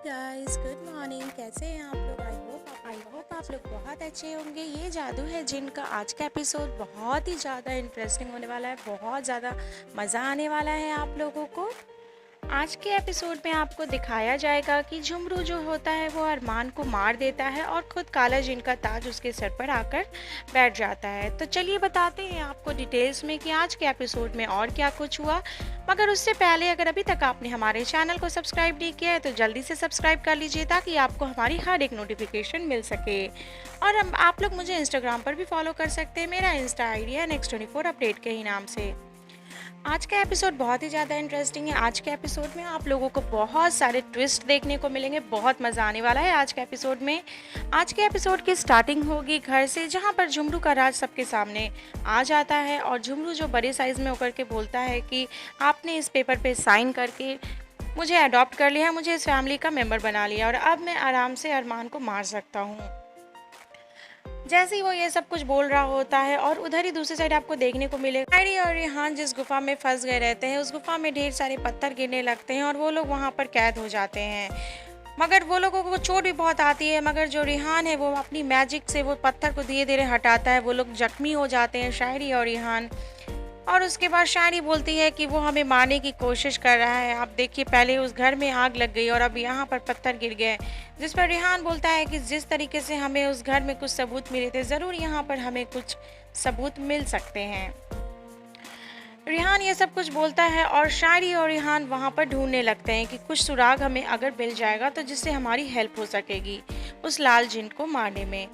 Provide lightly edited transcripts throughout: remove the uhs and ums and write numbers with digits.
Guys, good morning. कैसे हैं आप लोग? आई होप आप लोग बहुत अच्छे होंगे। ये जादू है जिनका आज का एपिसोड बहुत ही ज़्यादा इंटरेस्टिंग होने वाला है। बहुत ज़्यादा मज़ा आने वाला है आप लोगों को। आज के एपिसोड में आपको दिखाया जाएगा कि झुमरू जो होता है वो अरमान को मार देता है और खुद काला जिन का ताज उसके सर पर आकर बैठ जाता है। तो चलिए बताते हैं आपको डिटेल्स में कि आज के एपिसोड में और क्या कुछ हुआ। मगर उससे पहले अगर अभी तक आपने हमारे चैनल को सब्सक्राइब नहीं किया है तो जल्दी से सब्सक्राइब कर लीजिए ताकि आपको हमारी हर एक नोटिफिकेशन मिल सके। और आप लोग मुझे इंस्टाग्राम पर भी फॉलो कर सकते हैं। मेरा इंस्टा आईडी है नेक्स्ट24 अपडेट के ही नाम से। आज का एपिसोड बहुत ही ज़्यादा इंटरेस्टिंग है। आज के एपिसोड में आप लोगों को बहुत सारे ट्विस्ट देखने को मिलेंगे। बहुत मज़ा आने वाला है आज के एपिसोड में। आज के एपिसोड की स्टार्टिंग होगी घर से, जहां पर झुमरू का राज सबके सामने आ जाता है और झुमरू जो बड़े साइज़ में होकर के बोलता है कि आपने इस पेपर पे साइन करके मुझे अडॉप्ट कर लिया है, मुझे इस फैमिली का मेम्बर बना लिया और अब मैं आराम से अरमान को मार सकता हूँ। जैसे ही वो ये सब कुछ बोल रहा होता है और उधर ही दूसरी साइड आपको देखने को मिलेगा हैरी और रिहान जिस गुफा में फंस गए रहते हैं, उस गुफा में ढेर सारे पत्थर गिरने लगते हैं और वो लोग वहाँ पर कैद हो जाते हैं। मगर वो लोगों को चोट भी बहुत आती है, मगर जो रिहान है वो अपनी मैजिक से वो पत्थर को धीरे धीरे हटाता है। वो लोग जख्मी हो जाते हैं, शायरी और रिहान। और उसके बाद शायरी बोलती है कि वो हमें मारने की कोशिश कर रहा है। आप देखिए, पहले उस घर में आग लग गई और अब यहाँ पर पत्थर गिर गए। जिस पर रिहान बोलता है कि जिस तरीके से हमें उस घर में कुछ सबूत मिले थे, ज़रूर यहाँ पर हमें कुछ सबूत मिल सकते हैं। रिहान ये सब कुछ बोलता है और शायरी और रिहान वहाँ पर ढूंढने लगते हैं कि कुछ सुराग हमें अगर मिल जाएगा तो जिससे हमारी हेल्प हो सकेगी उस लाल जिन को मारने में।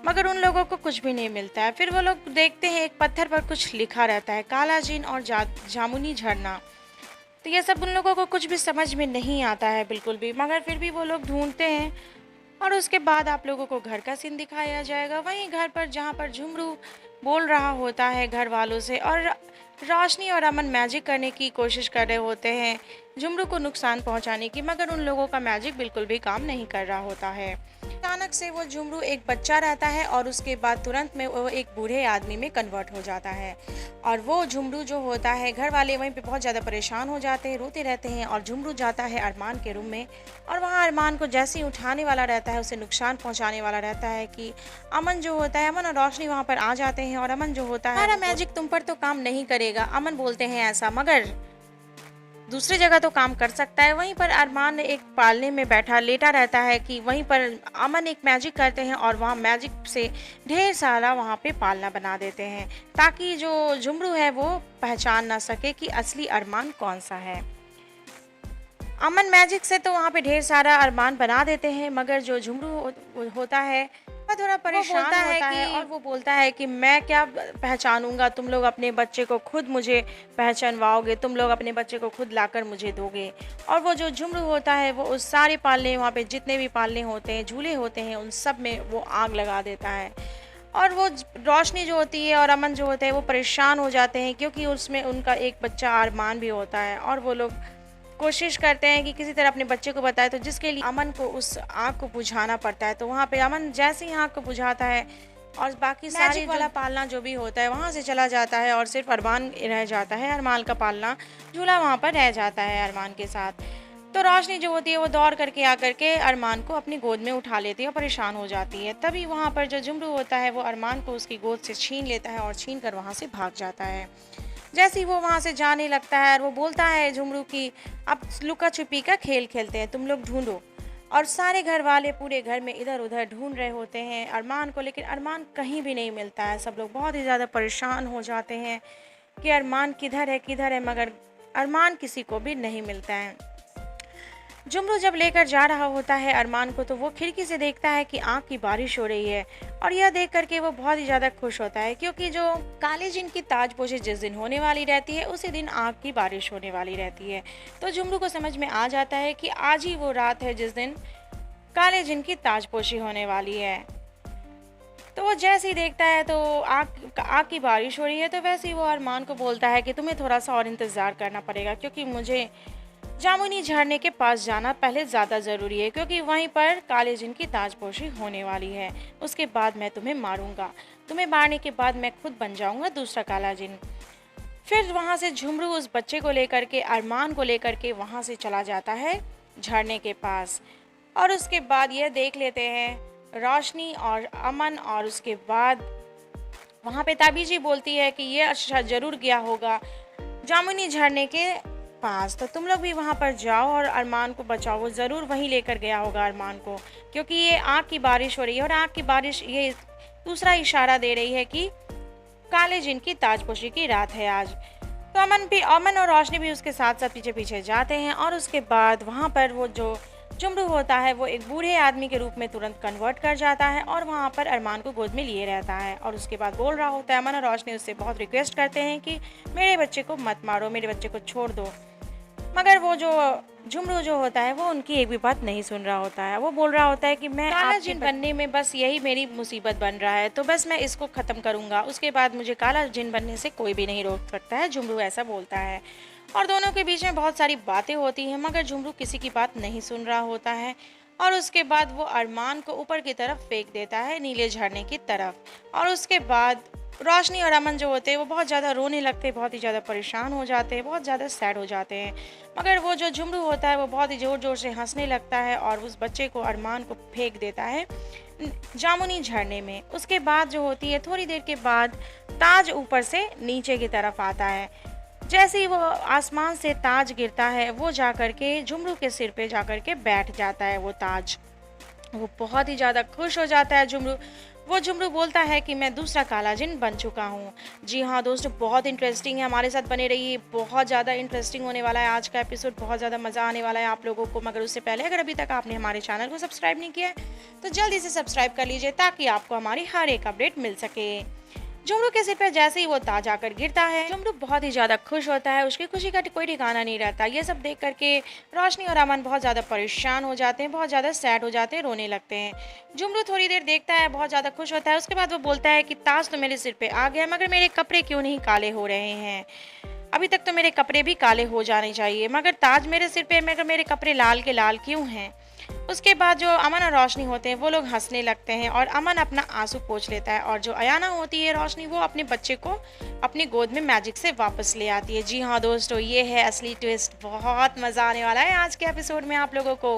मगर उन लोगों को कुछ भी नहीं मिलता है। फिर वो लोग देखते हैं एक पत्थर पर कुछ लिखा रहता है, काला जिन और जामुनी झरना। तो ये सब उन लोगों को कुछ भी समझ में नहीं आता है बिल्कुल भी, मगर फिर भी वो लोग ढूंढते हैं। और उसके बाद आप लोगों को घर का सीन दिखाया जाएगा, वहीं घर पर जहाँ पर झुमरू बोल रहा होता है घर वालों से और रोशनी और अमन मैजिक करने की कोशिश कर रहे होते हैं झुमरू को नुकसान पहुंचाने की, मगर उन लोगों का मैजिक बिल्कुल भी काम नहीं कर रहा होता है। अचानक से वो झुमरू एक बच्चा रहता है और उसके बाद तुरंत में वो एक बूढ़े आदमी में कन्वर्ट हो जाता है। और वो झुमरू जो होता है, घर वाले वहीं पे बहुत ज़्यादा परेशान हो जाते हैं, रोते रहते हैं और झुमरू जाता है अरमान के रूम में। और वहाँ अरमान को जैसे ही उठाने वाला रहता है, उसे नुकसान पहुँचाने वाला रहता है कि अमन जो होता है, अमन और रोशनी वहाँ पर आ जाते हैं। और अमन जो होता है, हमारा मैजिक तुम पर तो काम नहीं करेगा, अमन बोलते हैं ऐसा, मगर दूसरी जगह तो काम कर सकता है। वहीं पर अरमान एक पालने में बैठा लेटा रहता है कि वहीं पर अमन एक मैजिक करते हैं और वहाँ मैजिक से ढेर सारा वहाँ पे पालना बना देते हैं ताकि जो झुमरू है वो पहचान ना सके कि असली अरमान कौन सा है। अमन मैजिक से तो वहाँ पे ढेर सारा अरमान बना देते हैं, मगर जो झुमरू होता है वह थोड़ा परेशान होता है और वो बोलता है कि मैं क्या पहचानूंगा, तुम लोग अपने बच्चे को खुद मुझे पहचानवाओगे, तुम लोग अपने बच्चे को खुद लाकर मुझे दोगे। और वो जो झुमरू होता है वो उस सारे पालने, वहाँ पे जितने भी पालने होते हैं, झूले होते हैं, उन सब में वो आग लगा देता है। और वो रोशनी जो होती है और अमन जो होते हैं वो परेशान हो जाते हैं क्योंकि उसमें उनका एक बच्चा अरमान भी होता है। और वो लोग कोशिश करते हैं कि किसी तरह अपने बच्चे को बताए, तो जिसके लिए अमन को उस आग को बुझाना पड़ता है। तो वहाँ पे अमन जैसे ही आग को बुझाता है और बाकी सारी वाला पालना जो भी होता है वहाँ से चला जाता है और सिर्फ अरमान रह जाता है। अरमान का पालना झूला वहाँ पर रह जाता है अरमान के साथ। तो रोशनी जो होती है वो दौड़ करके आकर के अरमान को अपनी गोद में उठा लेती है और परेशान हो जाती है। तभी वहाँ पर जो झुमरू होता है वो अरमान को उसकी गोद से छीन लेता है और छीन कर वहाँ से भाग जाता है। जैसे ही वो वहाँ से जाने लगता है और वो बोलता है झुमरू की अब लुका छुपी का खेल खेलते हैं, तुम लोग ढूंढो। और सारे घर वाले पूरे घर में इधर उधर ढूंढ रहे होते हैं अरमान को, लेकिन अरमान कहीं भी नहीं मिलता है। सब लोग बहुत ही ज़्यादा परेशान हो जाते हैं कि अरमान किधर है, मगर अरमान किसी को भी नहीं मिलता है। झुमरू जब लेकर जा रहा होता है अरमान को, तो वो खिड़की से देखता है कि आग की बारिश हो रही है और यह देख करके वो बहुत ही ज़्यादा खुश होता है क्योंकि जो काले जिन की ताजपोशी जिस दिन होने वाली रहती है उसी दिन आग की बारिश होने वाली रहती है। तो झुमरू को समझ में आ जाता है कि आज ही वो रात है जिस दिन काले जिन की ताजपोशी होने वाली है। तो वो जैसे ही देखता है तो आग की बारिश हो रही है, तो वैसे ही वो अरमान को बोलता है कि तुम्हें थोड़ा सा और इंतज़ार करना पड़ेगा क्योंकि मुझे जामुनी झरने के पास जाना पहले ज़्यादा ज़रूरी है क्योंकि वहीं पर काले जिन की ताजपोशी होने वाली है। उसके बाद मैं तुम्हें मारूंगा, तुम्हें मारने के बाद मैं खुद बन जाऊंगा दूसरा काला जिन। फिर वहाँ से झुमरू उस बच्चे को लेकर के, अरमान को लेकर के वहाँ से चला जाता है झरने के पास। और उसके बाद यह देख लेते हैं रोशनी और अमन, और उसके बाद वहाँ पे ताबीजी बोलती है कि ये अच्छा ज़रूर गया होगा जामुनी झरने के पास, तो तुम लोग भी वहाँ पर जाओ और अरमान को बचाओ, वो ज़रूर वहीं लेकर गया होगा अरमान को, क्योंकि ये आग की बारिश हो रही है और आग की बारिश ये दूसरा इशारा दे रही है कि काले जिन की ताजपोशी की रात है आज। तो अमन और रोशनी भी उसके साथ साथ पीछे पीछे जाते हैं, और उसके बाद वहाँ पर वो जो जुमरू होता है वो एक बूढ़े आदमी के रूप में तुरंत कन्वर्ट कर जाता है और वहाँ पर अरमान को गोद में लिए रहता है, और उसके बाद बोल रहा होता है। अमन और रोशनी उससे बहुत रिक्वेस्ट करते हैं कि मेरे बच्चे को मत मारो, मेरे बच्चे को छोड़ दो, मगर वो जो जुमरू जो होता है वो उनकी एक भी बात नहीं सुन रहा होता है। वो बोल रहा होता है कि मैं काला जिन बनने में बस यही मेरी मुसीबत बन रहा है, तो बस मैं इसको ख़त्म करूँगा, उसके बाद मुझे काला जिन बनने से कोई भी नहीं रोक सकता है। जुमरू ऐसा बोलता है, और दोनों के बीच में बहुत सारी बातें होती हैं, मगर जुमरू किसी की बात नहीं सुन रहा होता है। और उसके बाद वो अरमान को ऊपर की तरफ फेंक देता है, नीले झरने की तरफ। और उसके बाद रोशनी और अमन जो होते हैं वो बहुत ज़्यादा रोने लगते हैं, बहुत ही ज़्यादा परेशान हो जाते हैं, बहुत ज़्यादा सैड हो जाते हैं। मगर वो जो जुमरू होता है वो बहुत ही ज़ोर ज़ोर से हंसने लगता है और उस बच्चे को, अरमान को, फेंक देता है जामुनी झरने में। उसके बाद जो होती है थोड़ी देर के बाद ताज ऊपर से नीचे की तरफ आता है। जैसे ही वो आसमान से ताज गिरता है वो जाकर के जुमरू के सिर पे जाकर के बैठ जाता है वो ताज। वो बहुत ही ज़्यादा खुश हो जाता है जुमरू। वो जुमरू बोलता है कि मैं दूसरा काला जिन बन चुका हूँ। जी हाँ दोस्तों, बहुत इंटरेस्टिंग है, हमारे साथ बने रहिए, बहुत ज़्यादा इंटरेस्टिंग होने वाला है आज का एपिसोड, बहुत ज़्यादा मज़ा आने वाला है आप लोगों को। मगर उससे पहले अगर अभी तक आपने हमारे चैनल को सब्सक्राइब नहीं किया है तो जल्दी से सब्सक्राइब कर लीजिए ताकि आपको हमारी हर एक अपडेट मिल सके। जुमरू के सिर पर जैसे ही वो ताज आकर गिरता है जुमरू बहुत ही ज़्यादा खुश होता है, उसकी खुशी का कोई ठिकाना नहीं रहता। ये सब देख करके रोशनी और अमन बहुत ज़्यादा परेशान हो जाते हैं, बहुत ज़्यादा सैड हो जाते हैं, रोने लगते हैं। जुमरू थोड़ी देर देखता है, बहुत ज़्यादा खुश होता है, उसके बाद वो बोलता है कि ताज तो मेरे सिर पे आ गया, मगर मेरे कपड़े क्यों नहीं काले हो रहे हैं? अभी तक तो मेरे कपड़े भी काले हो जाने चाहिए, मगर ताज मेरे सिर पे, मगर मेरे कपड़े लाल के लाल क्यों हैं? उसके बाद जो अमन और रोशनी होते हैं वो लोग हंसने लगते हैं, और अमन अपना आंसू पोंछ लेता है, और जो अयाना होती है रोशनी, वो अपने बच्चे को अपनी गोद में मैजिक से वापस ले आती है। जी हाँ दोस्तों, ये है असली ट्विस्ट, बहुत मज़ा आने वाला है आज के एपिसोड में आप लोगों को।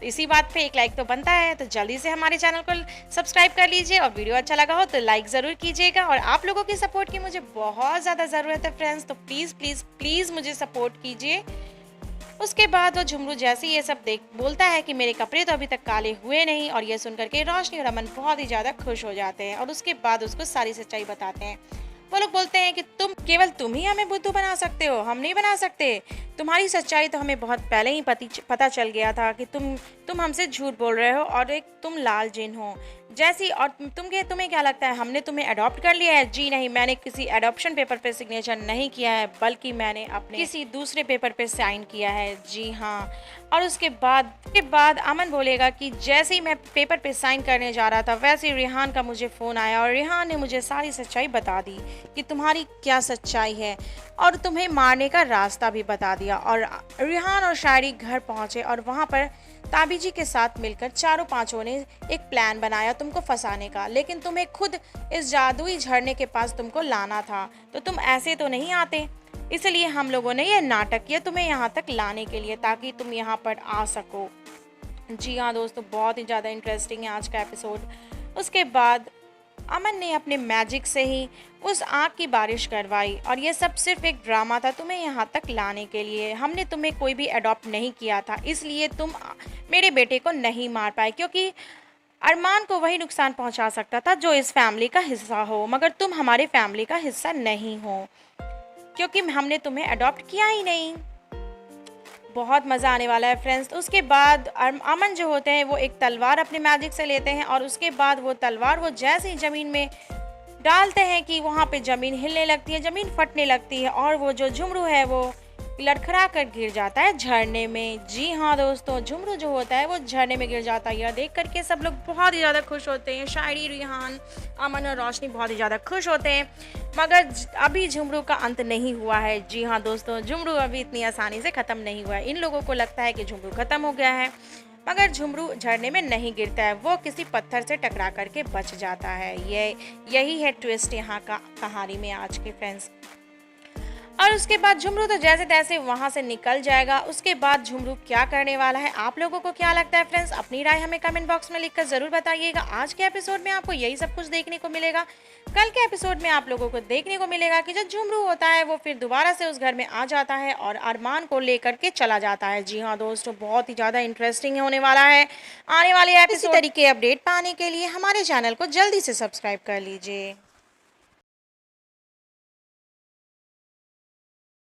तो इसी बात पे एक लाइक तो बनता है, तो जल्दी से हमारे चैनल को सब्सक्राइब कर लीजिए, और वीडियो अच्छा लगा हो तो लाइक ज़रूर कीजिएगा। और आप लोगों की सपोर्ट की मुझे बहुत ज़्यादा ज़रूरत है फ्रेंड्स, तो प्लीज़ प्लीज़ प्लीज़ मुझे सपोर्ट कीजिए। उसके बाद वो जुमरू जैसे ये सब देख बोलता है कि मेरे कपड़े तो अभी तक काले हुए नहीं, और ये सुनकर के रोशनी और अमन बहुत ही ज़्यादा खुश हो जाते हैं, और उसके बाद उसको सारी सच्चाई बताते हैं। वो लोग बोलते हैं कि केवल तुम ही हमें बुद्धू बना सकते हो, हम नहीं बना सकते। तुम्हारी सच्चाई तो हमें बहुत पहले ही पता चल गया था कि तुम हमसे झूठ बोल रहे हो, और एक तुम लाल जिन हो जैसी। और तुम्हें क्या लगता है हमने तुम्हें अडॉप्ट कर लिया है? जी नहीं, मैंने किसी अडॉप्शन पेपर पे सिग्नेचर नहीं किया है, बल्कि मैंने अपने किसी दूसरे पेपर पे साइन किया है। जी हाँ। और उसके बाद अमन बोलेगा कि जैसे ही मैं पेपर पे साइन करने जा रहा था वैसे ही रेहान का मुझे फ़ोन आया, और रेहान ने मुझे सारी सच्चाई बता दी कि तुम्हारी क्या सच्चाई है, और तुम्हें मारने का रास्ता भी बता दिया। और रेहान और शायरी घर पहुंचे, और वहां पर ताबीजी के साथ मिलकर चारों पांचों ने एक प्लान बनाया तुमको फंसाने का, लेकिन तुम्हें खुद इस जादुई झरने के पास तुमको लाना था, तो तुम ऐसे तो नहीं आते, इसलिए हम लोगों ने यह नाटक किया तुम्हें यहाँ तक लाने के लिए, ताकि तुम यहाँ पर आ सको। जी हाँ दोस्तों, बहुत ही ज़्यादा इंटरेस्टिंग है आज का एपिसोड। उसके बाद अमन ने अपने मैजिक से ही उस आग की बारिश करवाई, और ये सब सिर्फ एक ड्रामा था तुम्हें यहाँ तक लाने के लिए। हमने तुम्हें कोई भी अडॉप्ट नहीं किया था, इसलिए तुम मेरे बेटे को नहीं मार पाए, क्योंकि अरमान को वही नुकसान पहुँचा सकता था जो इस फैमिली का हिस्सा हो, मगर तुम हमारे फैमिली का हिस्सा नहीं हो, क्योंकि हमने तुम्हें अडॉप्ट किया ही नहीं। बहुत मज़ा आने वाला है फ्रेंड्स। तो उसके बाद अमन जो होते हैं वो एक तलवार अपने मैजिक से लेते हैं, और उसके बाद वो तलवार वो जैसे ही ज़मीन में डालते हैं कि वहाँ पे ज़मीन हिलने लगती है, ज़मीन फटने लगती है, और वो जो जुमरू है वो लड़खड़ा कर गिर जाता है झरने में। जी हाँ दोस्तों, जुमरू जो होता है वो झरने में गिर जाता है। यह देख करके सब लोग बहुत ही ज़्यादा खुश होते हैं, शायरी, रेहान, अमन और रोशनी बहुत ही ज़्यादा खुश होते हैं, मगर अभी जुमरू का अंत नहीं हुआ है। जी हाँ दोस्तों, जुमरू अभी इतनी आसानी से ख़त्म नहीं हुआ है। इन लोगों को लगता है कि जुमरू ख़त्म हो गया है, मगर जुमरू झरने में नहीं गिरता है, वो किसी पत्थर से टकरा करके बच जाता है। यही है ट्विस्ट यहाँ का कहानी में आज के फ्रेंड्स। और उसके बाद झुमरू तो जैसे तैसे वहां से निकल जाएगा। उसके बाद झुमरू क्या करने वाला है, आप लोगों को क्या लगता है फ्रेंड्स? अपनी राय हमें कमेंट बॉक्स में लिखकर जरूर बताइएगा। आज के एपिसोड में आपको यही सब कुछ देखने को मिलेगा। कल के एपिसोड में आप लोगों को देखने को मिलेगा कि जो झुमरू होता है वो फिर दोबारा से उस घर में आ जाता है और अरमान को लेकर के चला जाता है। जी हाँ दोस्तों, बहुत ही ज्यादा इंटरेस्टिंग होने वाला है आने वाले एपिसोड। इसी तरीके अपडेट पाने के लिए हमारे चैनल को जल्दी से सब्सक्राइब कर लीजिए।